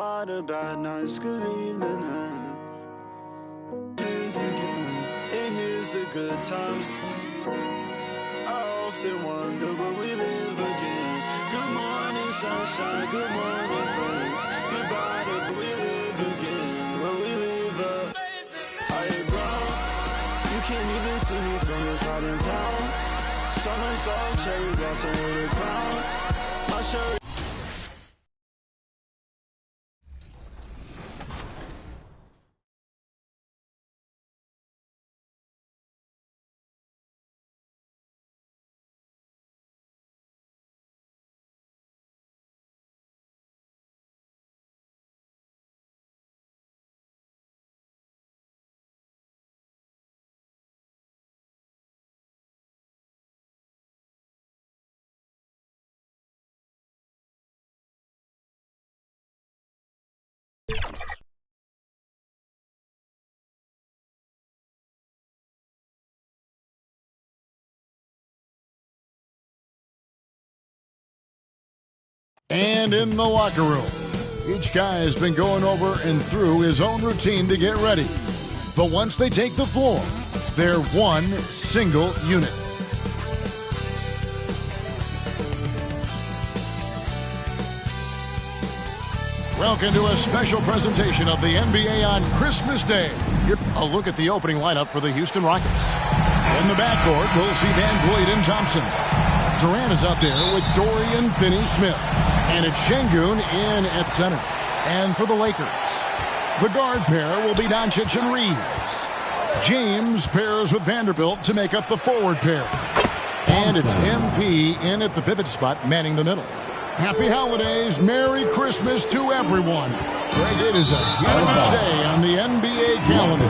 lot of bad nights, good evening. And here's the good times. I often wonder will we live again. Good morning, sunshine, good morning, friends. Goodbye to we live again. Will we live up? Higher ground. You can't even see me from this side in town. Summer soft cherry blossom with a crown. My shirt. And in the locker room, each guy has been going over and through his own routine to get ready. But once they take the floor, they're one single unit. Welcome to a special presentation of the NBA on Christmas Day. Here, a look at the opening lineup for the Houston Rockets. In the backcourt, we'll see VanVleet and Thompson. Durant is out there with Dorian Finney-Smith. And it's Şengün in at center. And for the Lakers, the guard pair will be Doncic and Reeves. James pairs with Vanderbilt to make up the forward pair. And it's MP in at the pivot spot, manning the middle. Happy holidays, Merry Christmas to everyone. Greg, it is a huge day on the NBA calendar.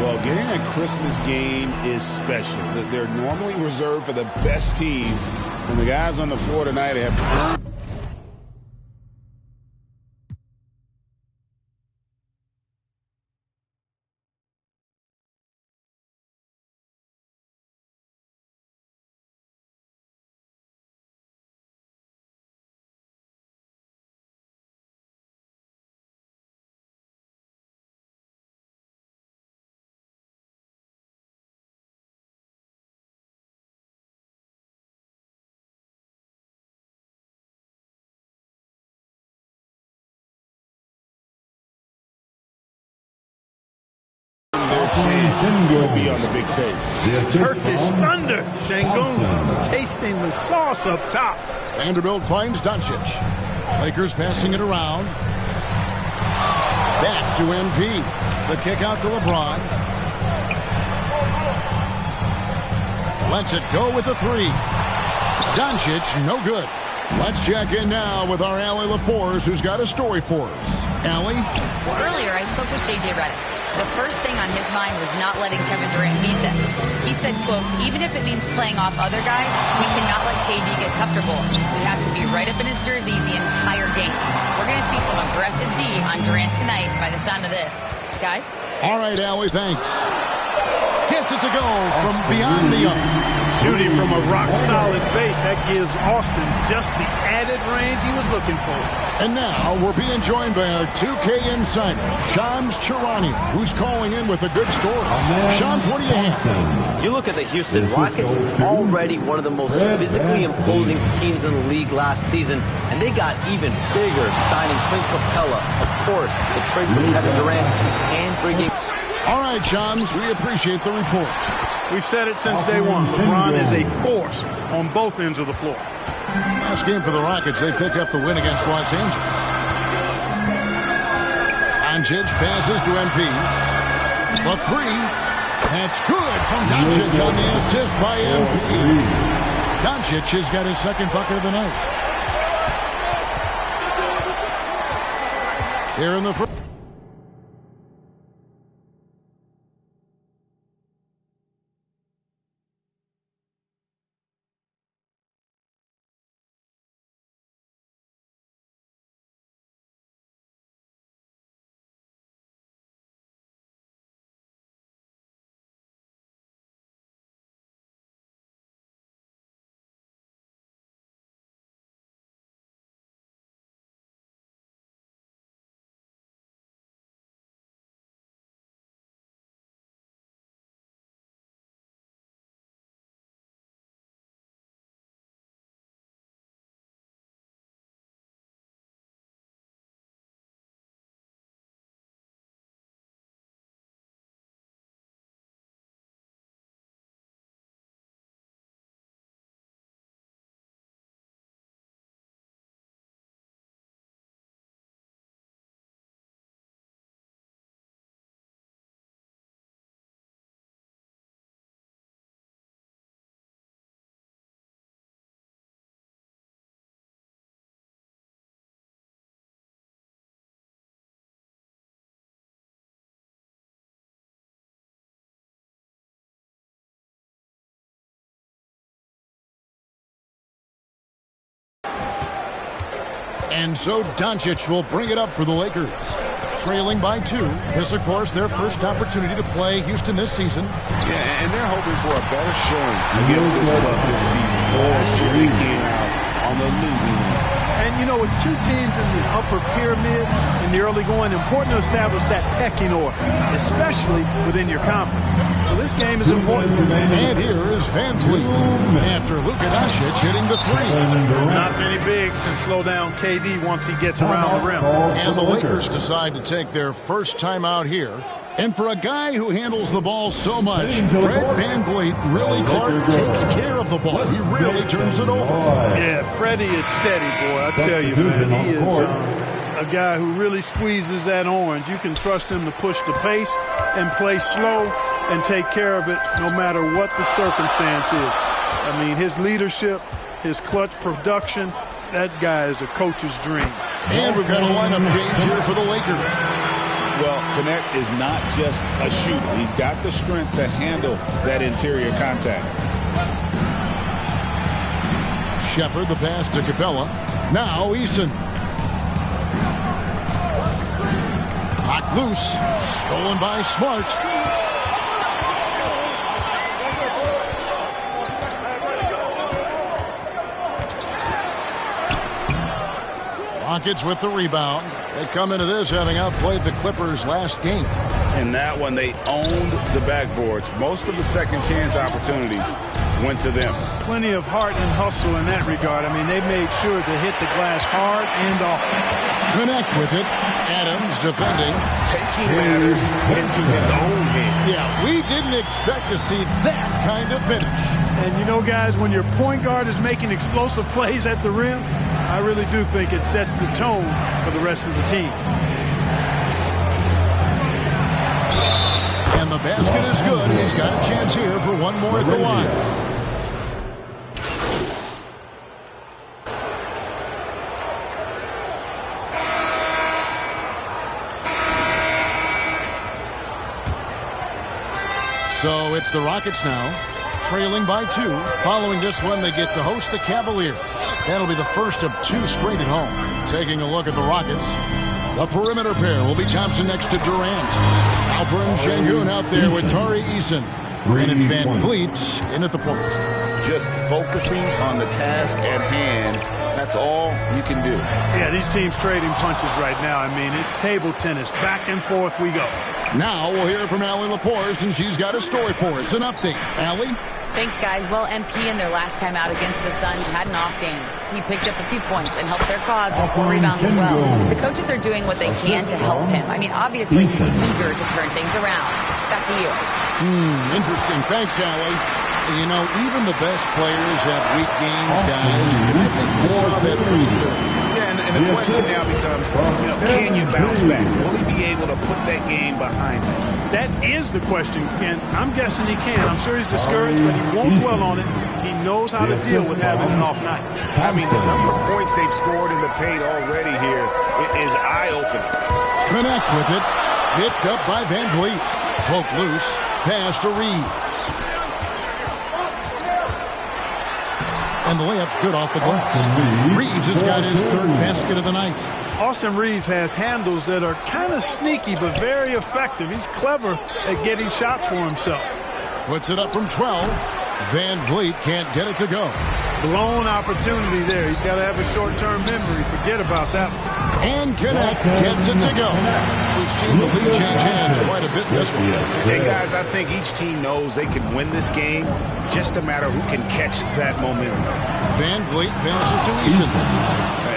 Well, getting a Christmas game is special. They're normally reserved for the best teams, and the guys on the floor tonight have earned. Their chance to be on the big stage. Turkish Thunder. Şengün tasting the sauce up top. Vanderbilt finds Doncic. Lakers passing it around. Back to MP. The kick out to LeBron. Lets it go with the three. Doncic, no good. Let's check in now with our Allie LaForce, who's got a story for us. Allie? Earlier, I spoke with J.J. Redick. The first thing on his mind was not letting Kevin Durant beat them. He said, quote, even if it means playing off other guys, we cannot let KD get comfortable. We have to be right up in his jersey the entire game. We're going to see some aggressive D on Durant tonight by the sound of this. Guys? All right, Allie, thanks. Gets it to go from beyond the arc. Shooting from a rock-solid base, that gives Austin just the added range he was looking for. And now we're being joined by our 2K insider, Shams Charania, who's calling in with a good story. Shams, what do you have? You look at the Houston Rockets, already one of the most physically imposing teams in the league last season, and they got even bigger, signing Clint Capella, of course, the trade for Kevin Durant, and bringing... All right, Shams, we appreciate the report. We've said it since day one. LeBron is a force on both ends of the floor. Last game for the Rockets, they picked up the win against Los Angeles. Doncic passes to MP. The three. That's good from Doncic on the assist by MP. Doncic has got his second bucket of the night. Here in the first. And so Doncic will bring it up for the Lakers. Trailing by 2. This, of course, their first opportunity to play Houston this season. Yeah, and they're hoping for a better showing against this club this season. Last year they came out on the losing end. And, you know, with two teams in the upper pyramid in the early going, important to establish that pecking order, especially within your conference. So this game is important. And here is Van Vliet after Luka Doncic hitting the 3. Not many bigs can slow down KD once he gets around the rim. And the Lakers decide to take their first time out here. And for a guy who handles the ball so much, Fred Van Vliet really, Clark, takes care of the ball. He really turns it over. Yeah, Freddie is steady, boy. I tell you, man, he is a guy who really squeezes that orange. You can trust him to push the pace and play slow and take care of it no matter what the circumstance is. I mean, his leadership, his clutch production, that guy is a coach's dream. And we've got a lineup change here for the Lakers. Well, Connect is not just a shooter. He's got the strength to handle that interior contact. Shepard, the pass to Capella. Now Eason. Hot loose. Stolen by Smart. Rockets with the rebound. They come into this having outplayed the Clippers last game. In that one, they owned the backboards. Most of the second chance opportunities went to them. Plenty of heart and hustle in that regard. I mean, they made sure to hit the glass hard and often. Connect with it. Adams defending. Taking matters into his own hands. Yeah, we didn't expect to see that kind of finish. And you know, guys, when your point guard is making explosive plays at the rim, I really do think it sets the tone for the rest of the team. And the basket is good. He's got a chance here for one more at the line. So it's the Rockets now, trailing by 2. Following this one, they get to host the Cavaliers. That'll be the first of 2 straight at home. Taking a look at the Rockets. The perimeter pair will be Thompson next to Durant. Alperen Sengun out there with Tari Eason. And it's Van Vliet in at the point. Just focusing on the task at hand. That's all you can do. Yeah, these teams trading punches right now. I mean, it's table tennis. Back and forth we go. Now we'll hear from Allie LaForce, and she's got a story for us. An update. Allie? Thanks, guys. Well, MP in their last time out against the Suns had an off game. He picked up a few points and helped their cause with 4 rebounds as well. The coaches are doing what they can to help him. I mean, obviously, he's eager to turn things around. Back to you. Interesting. Thanks, Allie. You know, even the best players have weak games, guys. And I think we saw that pretty clearly. Yeah, and the question now becomes, can you bounce back? Will he be able to put that game behind him? That is the question, and I'm guessing he can. I'm sure he's discouraged, but he won't dwell on it. He knows how to deal with having an off night. I mean, the number of points they've scored in the paint already here is eye-opening. Connect with it. Picked up by Van Vliet. Poked loose. Pass to Reeves. And the layup's good off the glass. Reeves has got his 3rd basket of the night. Austin Reeves has handles that are kind of sneaky but very effective. He's clever at getting shots for himself. Puts it up from 12. Van Vliet can't get it to go. Blown opportunity there. He's got to have a short-term memory. Forget about that one. And Connect gets it to go. We've seen the lead change hands quite a bit in this one. Hey, guys, I think each team knows they can win this game. Just a matter who can catch that momentum. Van Vliet passes to Eason.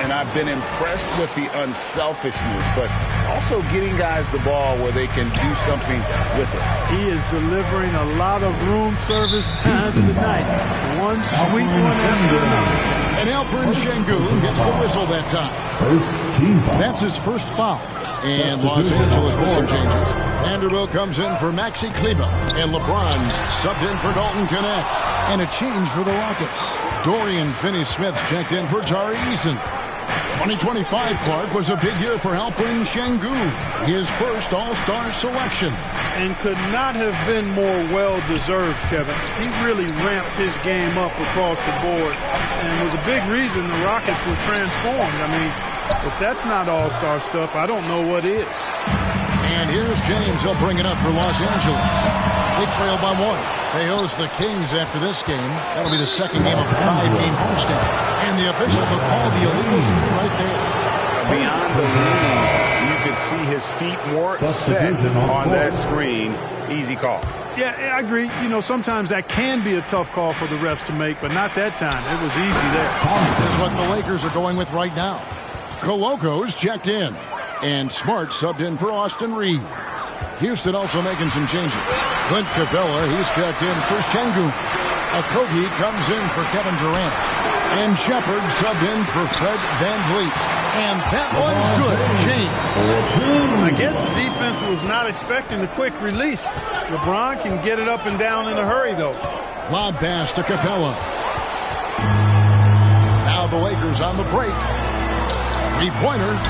And I've been impressed with the unselfishness, but also getting guys the ball where they can do something with it. He is delivering a lot of room service times tonight. One sweet one after another. And Alperen Sengun gets the whistle that time. That's his first foul. And Los Angeles with some changes. Vanderbilt comes in for Maxi Kleber. And LeBron's subbed in for Dalton Connect. And a change for the Rockets. Dorian Finney-Smith checked in for Tari Eason. 2025, Clark, was a big year for Alperen Sengun, his first All-Star selection. And could not have been more well-deserved, Kevin. He really ramped his game up across the board and was a big reason the Rockets were transformed. I mean, If that's not all-star stuff, I don't know what is. And here's James. He'll bring it up for Los Angeles. They trail by 1. They host the Kings after this game. That'll be the second game of a 5-game homestand. And the officials will call the illegal screen right there. Beyond the lead, you could see his feet more set on that screen. Easy call. Yeah, I agree. You know, sometimes that can be a tough call for the refs to make, but not that time. It was easy there. Here's what the Lakers are going with right now. Coloco's checked in. And Smart subbed in for Austin Reeves. Houston also making some changes. Clint Capella, he's checked in for Şengün. Okogie comes in for Kevin Durant. And Shepard subbed in for Fred VanVleet. And that one's good, James. I guess the defense was not expecting the quick release. LeBron can get it up and down in a hurry, though. Lob pass to Capella. Now the Lakers on the break. Three-pointer.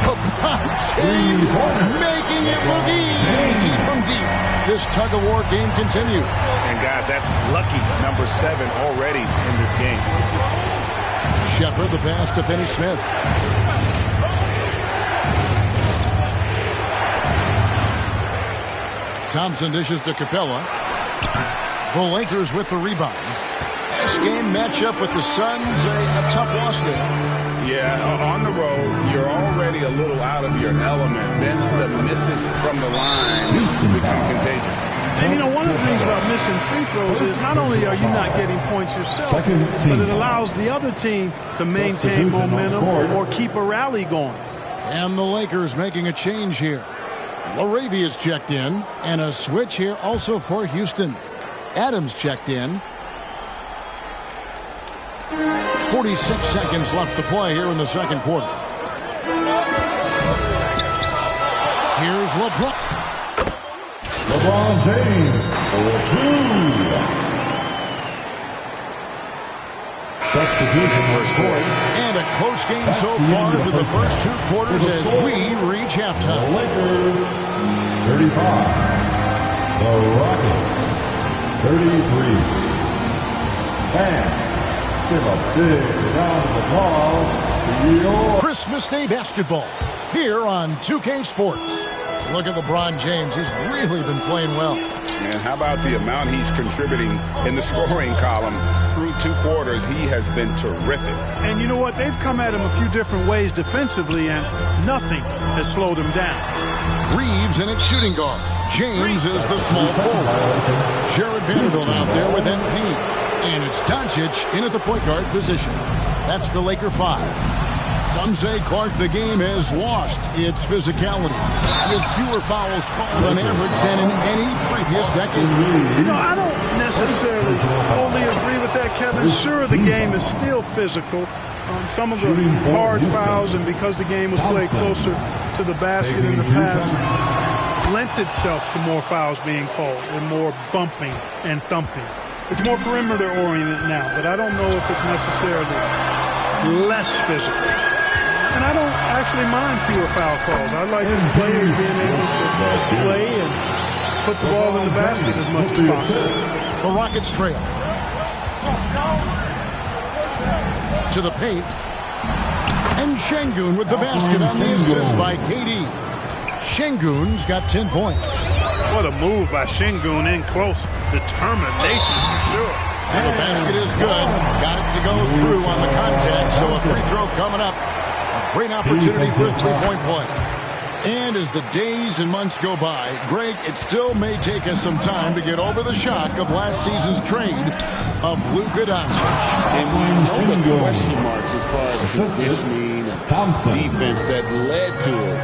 James making it look easy from deep. This tug-of-war game continues. And, guys, that's lucky number 7 already in this game. Shepard the pass to Finney-Smith. Thompson dishes to Capella. The Lakers with the rebound. This game matchup with the Suns, a tough loss there. Yeah, on the road, you're already a little out of your element. Then the misses from the line become contagious. And, you know, one of the things about missing free throws is not only are you not getting points yourself, but it allows the other team to maintain momentum or keep a rally going. And the Lakers making a change here. LaRavia's checked in, and a switch here also for Houston. Adams checked in. 46 seconds left to play here in the second quarter. Here's LeBron. LeBron James for 2. Substitution for scoring. And a close game so far through the first 2 quarters as we reach halftime. The Lakers 35. The Rockets 33. And give a big round of applause to your Christmas Day basketball here on 2K Sports. Look at LeBron James. He's really been playing well. And how about the amount he's contributing in the scoring column through 2 quarters? He has been terrific. And you know what? They've come at him a few different ways defensively, and nothing has slowed him down. Reeves in its shooting guard. James is the small forward. Jared Vanderbilt out there with MP. And it's Doncic in at the point guard position. That's the Laker 5. Some say, Clark, the game has lost its physicality, with fewer fouls called on average than in any previous decade. You know, I don't necessarily fully agree with that, Kevin. Sure, the game is still physical. Some of the hard fouls, and because the game was played closer to the basket in the past, lent itself to more fouls being called and more bumping and thumping. It's more perimeter-oriented now, but I don't know if it's necessarily less physical. And I don't actually mind fewer foul calls. I like the players being able to play and put the ball in the basket as much as possible. The Rockets trail. To the paint. And Şengün with the basket on the assist by KD. Şengün's got 10 points. What a move by Şengün in close. Determination for sure. And the basket is good. Got it to go through on the contact, so a free throw coming up. A great opportunity for a three-point play. And as the days and months go by, Greg, it still may take us some time to get over the shock of last season's trade of Luka Doncic. And we know the question marks as far as conditioning and defense that led to it.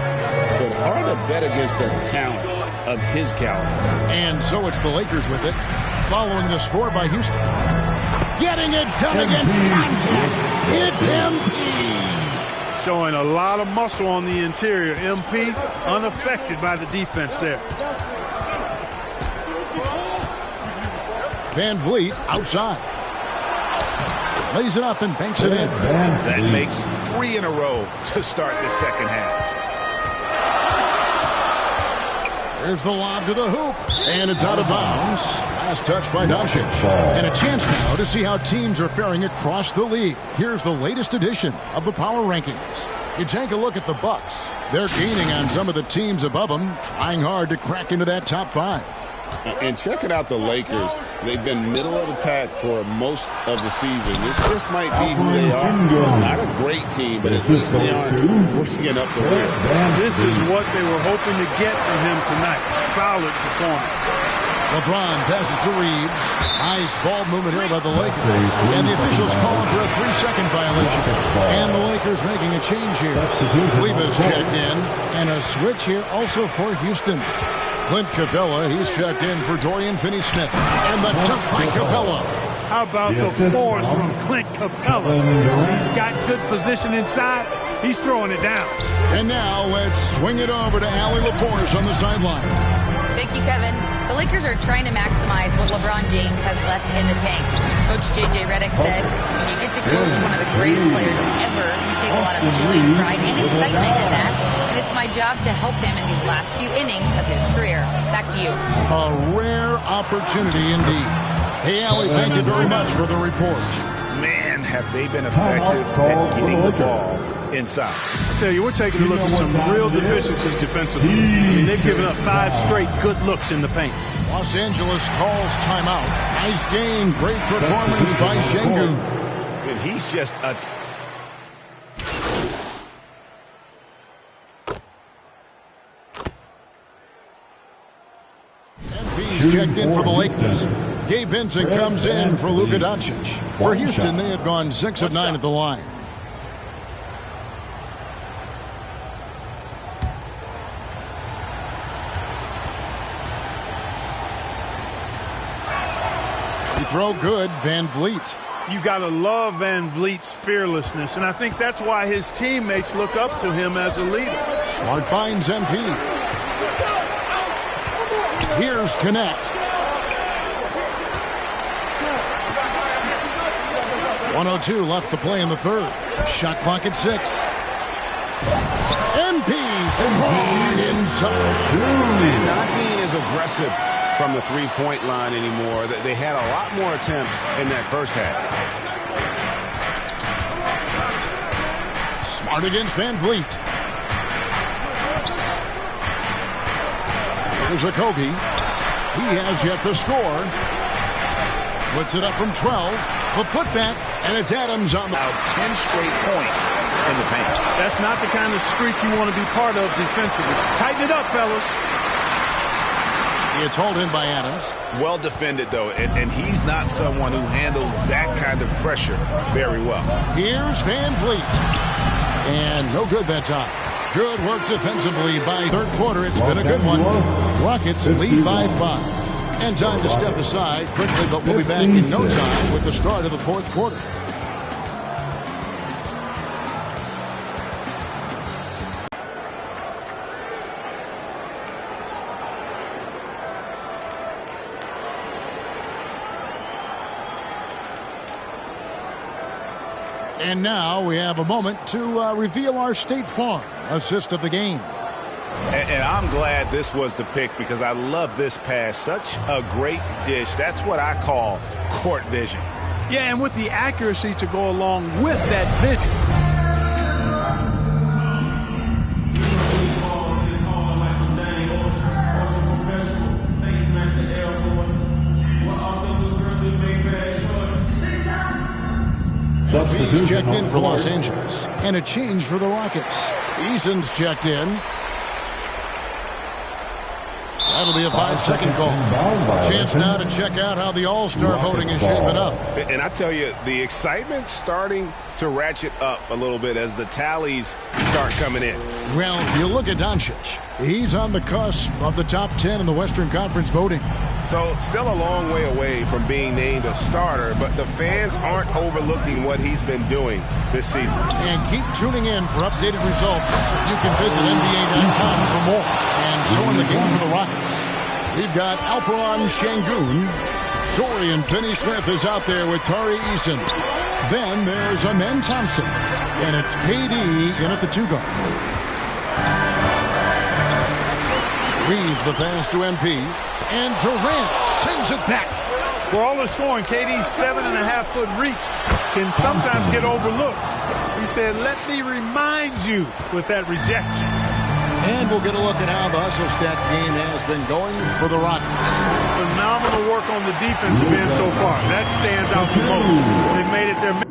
But hard to bet against the talent of his caliber. And so it's the Lakers with it, following the score by Houston. Getting it done against contact. It's MP. Showing a lot of muscle on the interior. MP unaffected by the defense there. VanVleet outside. Lays it up and banks it in. That makes 3 in a row to start the second half. There's the lob to the hoop, and it's out of bounds. Last touch by Doncic. And a chance now to see how teams are faring across the league. Here's the latest edition of the Power Rankings. You take a look at the Bucks. They're gaining on some of the teams above them, trying hard to crack into that top 5. And checking out the Lakers, they've been middle of the pack for most of the season. This just might be who they are. Not a great team, but at least they aren't bringing up the rear. This is what they were hoping to get from him tonight. Solid performance. LeBron passes to Reeves. Nice ball movement here by the Lakers. And the officials calling for a 3-second violation. And the Lakers making a change here. Kleber's checked in. And a switch here also for Houston. Clint Capella, he's checked in for Dorian Finney-Smith. And the dunk by Capella. How about the force from Clint Capella? He's got good position inside. He's throwing it down. And now let's swing it over to Allie LaForce on the sideline. Thank you, Kevin. The Lakers are trying to maximize what LeBron James has left in the tank. Coach J.J. Redick said, when you get to coach one of the greatest players ever, you take a lot of joy, pride, and excitement in that. And it's my job to help him in these last few innings of his career. Back to you. A rare opportunity indeed. Hey, Allie, thank you very much for the report. Man, have they been effective at getting the ball inside. I tell you, we're taking a look at some real deficiencies defensively. I mean, they've given up 5 straight good looks in the paint. Los Angeles calls timeout. Nice game. Great performance by Şengün. And he's just a... MP's checked in for the Lakers. Gabe Vincent comes in for Luka Doncic. For Houston, they have gone 6 of 9 at the line. Throw good, Van Vliet. You got to love Van Vliet's fearlessness, and I think that's why his teammates look up to him as a leader. Smart finds MP. Here's Connect. 1:02 left to play in the third. Shot clock at 6. MP strong inside. Not being as aggressive from the three-point line anymore. They had a lot more attempts in that first half. Smart against Van Vliet. Here's Okogie. He has yet to score. Puts it up from 12. The putback, and it's Adams on the... About 10 straight points in the paint. That's not the kind of streak you want to be part of defensively. Tighten it up, fellas. It's hauled in by Adams. Well defended, though, and he's not someone who handles that kind of pressure very well. Here's Van Vliet. And no good that time. Good work defensively by third quarter. It's been a good one. Rockets lead by 5. And time to step aside quickly, but we'll be back in no time with the start of the fourth quarter. And now we have a moment to reveal our State Farm assist of the game. And I'm glad this was the pick because I love this pass. Such a great dish. That's what I call court vision. Yeah, and with the accuracy to go along with that vision. He's checked in for Los Angeles. And a change for the Rockets. Eason's checked in. That'll be a 5-second call. A chance now to check out how the All-Star voting is shaping up. And I tell you, the excitement's starting to ratchet up a little bit as the tallies start coming in. Well, you look at Doncic. He's on the cusp of the top 10 in the Western Conference voting. So still a long way away from being named a starter, but the fans aren't overlooking what he's been doing this season. And keep tuning in for updated results. You can visit NBA.com for more. And so in the game for the Rockets, we've got Alperen Şengün. Dorian Finney-Smith is out there with Tari Eason. Then there's Amen Thompson. And it's KD in at the 2-guard. Reeves the pass to MP. And Durant sends it back. For all the scoring, KD's 7.5-foot reach can sometimes get overlooked. He said, let me remind you with that rejection. And we'll get a look at how the hustle stat game has been going for the Rockets. Phenomenal work on the defensive end so far. That stands out the most. They've made it their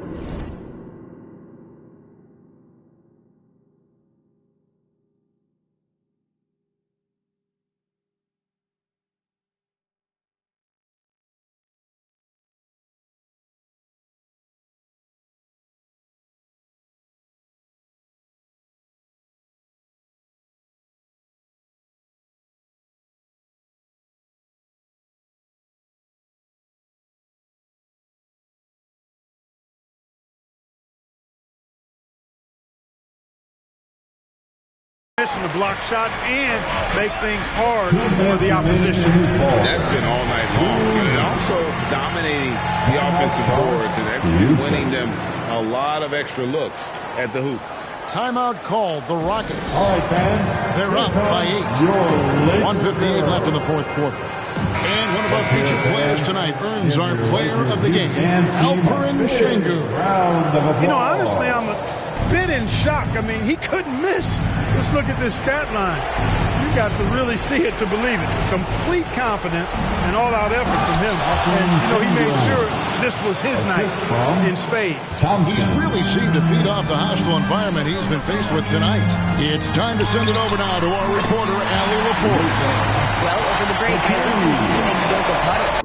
to block shots and make things hard for the opposition. That's been all night long. And also dominating the offensive boards, and that's been winning them a lot of extra looks at the hoop. Timeout called. The Rockets. All right, fans. They're up by 8. 1:58 left in the fourth quarter. And one of our featured players tonight earns our player of the game, Alperen Sengun. You know, honestly, I'm a bit in shock. I mean, he couldn't miss. Just look at this stat line. You got to really see it to believe it. Complete confidence and all-out effort from him. And, you know, he made sure this was his night in spades. He's really seemed to feed off the hostile environment he's been faced with tonight. It's time to send it over now to our reporter, Allie Laporte. Well, over the break, I listened to you make Jokic huddle.